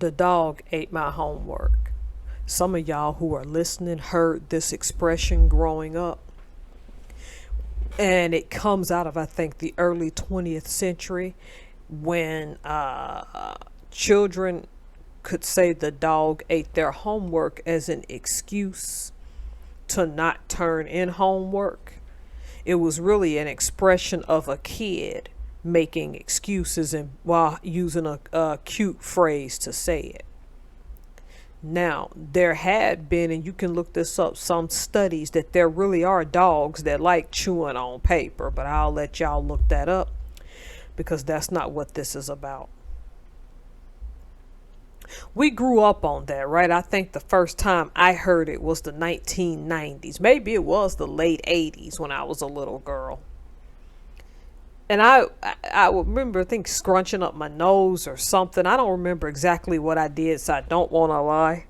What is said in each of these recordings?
The dog ate my homework. Some of y'all who are listening heard this expression growing up. And it comes out of, I think, the early 20th century when children could say the dog ate their homework as an excuse to not turn in homework. It was really an expression of a kid making excuses and while using a cute phrase to say it. Now, there had been, and you can look this up, some studies that there really are dogs that like chewing on paper, but I'll let y'all look that up because that's not what this is about. We grew up on that, right? I think the first time I heard it was the 1990s. Maybe it was the late 80s when I was a little girl. And I remember, I think, scrunching up my nose or something. I don't remember exactly what I did, so I don't want to lie.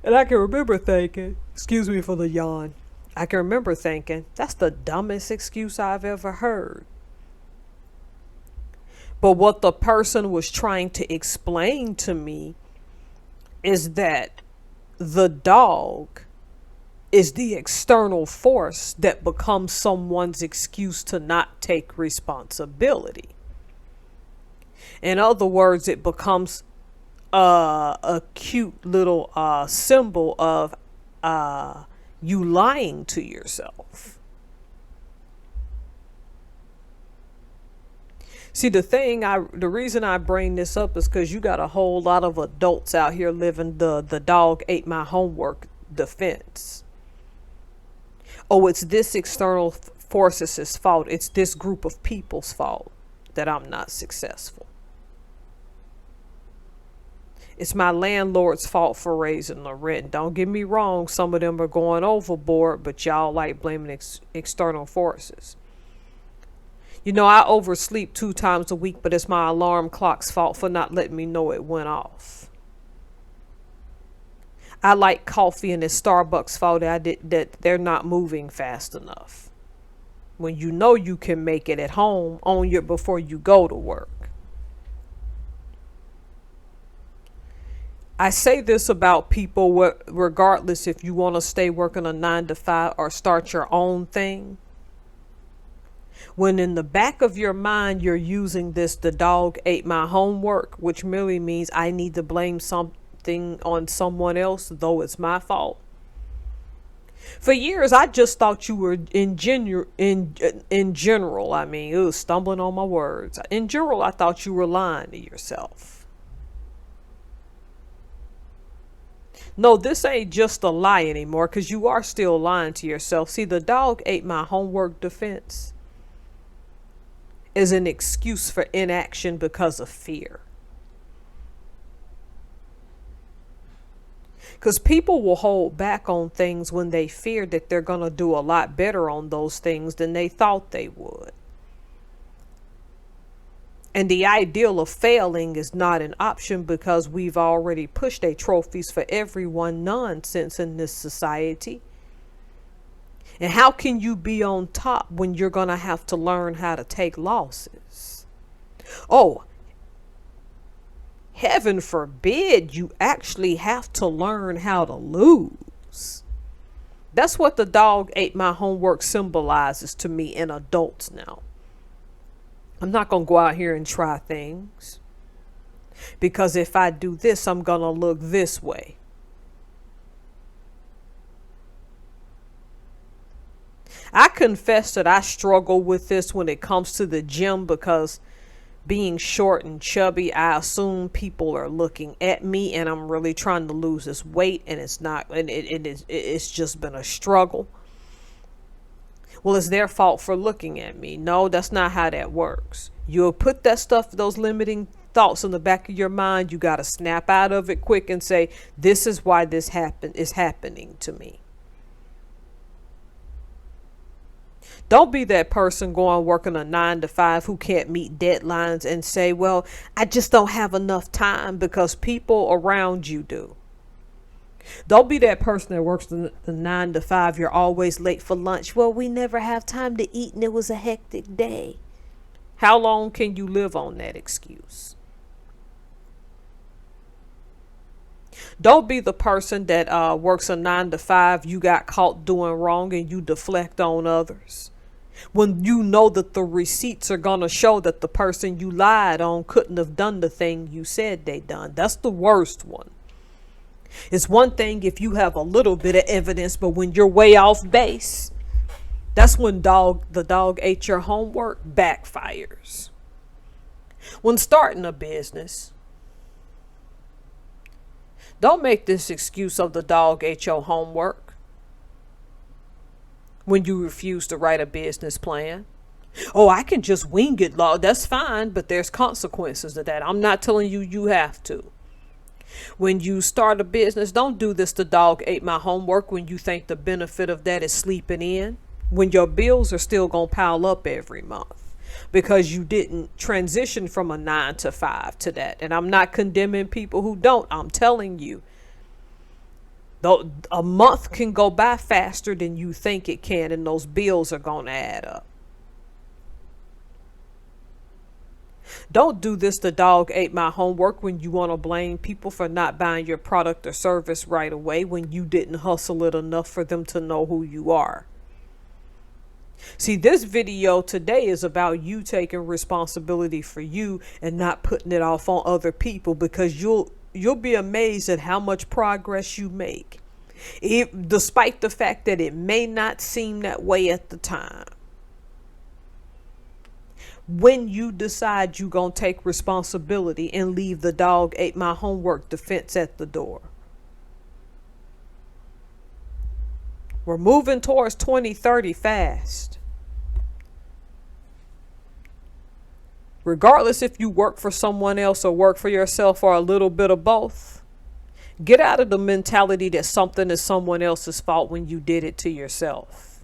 And I can remember thinking, excuse me for the yawn, I can remember thinking, that's the dumbest excuse I've ever heard. But what the person was trying to explain to me is that the dog is the external force that becomes someone's excuse to not take responsibility. In other words, it becomes a cute little symbol of you lying to yourself. See, the reason I bring this up is because you got a whole lot of adults out here living the dog ate my homework defense. Oh, it's this external force's fault. It's this group of people's fault that I'm not successful. It's my landlord's fault for raising the rent. Don't get me wrong. Some of them are going overboard, but y'all like blaming external forces. You know, I oversleep 2 times a week, but it's my alarm clock's fault for not letting me know it went off. I like coffee and it's Starbucks' fault that they're not moving fast enough. When you know you can make it at home before you go to work. I say this about people regardless if you want to stay working a 9 to 5 or start your own thing. When in the back of your mind you're using the dog ate my homework, which merely means I need to blame something on someone else, though it's my fault. For years, I just thought you were in general. I mean, it was stumbling on my words. In general, I thought you were lying to yourself. No, this ain't just a lie anymore, because you are still lying to yourself. See, the dog ate my homework defense is an excuse for inaction because of fear. Because people will hold back on things when they fear that they're going to do a lot better on those things than they thought they would. And the ideal of failing is not an option because we've already pushed a trophies for everyone nonsense in this society. And how can you be on top when you're going to have to learn how to take losses? Oh, heaven forbid you actually have to learn how to lose. That's what the dog ate my homework symbolizes to me in adults now. I'm not going to go out here and try things because if I do this, I'm going to look this way. I confess that I struggle with this when it comes to the gym because being short and chubby, I assume people are looking at me and I'm really trying to lose this weight and it's not, and it's just been a struggle. Well, it's their fault for looking at me. No, that's not how that works. You'll put that stuff, those limiting thoughts in the back of your mind. You got to snap out of it quick and say, this is why this is happening to me. Don't be that person going working a 9 to 5 who can't meet deadlines and say, well, I just don't have enough time because people around you do. Don't be that person that works the 9 to 5. You're always late for lunch. Well, we never have time to eat and it was a hectic day. How long can you live on that excuse? Don't be the person that works a 9 to 5, you got caught doing wrong and you deflect on others, when you know that the receipts are going to show that the person you lied on couldn't have done the thing you said they done. That's the worst one. It's one thing if you have a little bit of evidence, but when you're way off base, that's when the dog ate your homework backfires. When starting a business, don't make this excuse of the dog ate your homework when you refuse to write a business plan. Oh, I can just wing it, Lord. That's fine, but there's consequences to that. I'm not telling you you have to. When you start a business, don't do this, the dog ate my homework, when you think the benefit of that is sleeping in, when your bills are still going to pile up every month because you didn't transition from a 9 to 5 to that. And I'm not condemning people who don't. I'm telling you, though, a month can go by faster than you think it can, and those bills are going to add up. Don't do this, the dog ate my homework, when you want to blame people for not buying your product or service right away when you didn't hustle it enough for them to know who you are. See, this video today is about you taking responsibility for you and not putting it off on other people, because you'll be amazed at how much progress you make, despite the fact that it may not seem that way at the time. When you decide you're going to take responsibility and leave the dog ate my homework defense at the door. We're moving towards 2030 fast. Regardless if you work for someone else or work for yourself or a little bit of both, get out of the mentality that something is someone else's fault when you did it to yourself.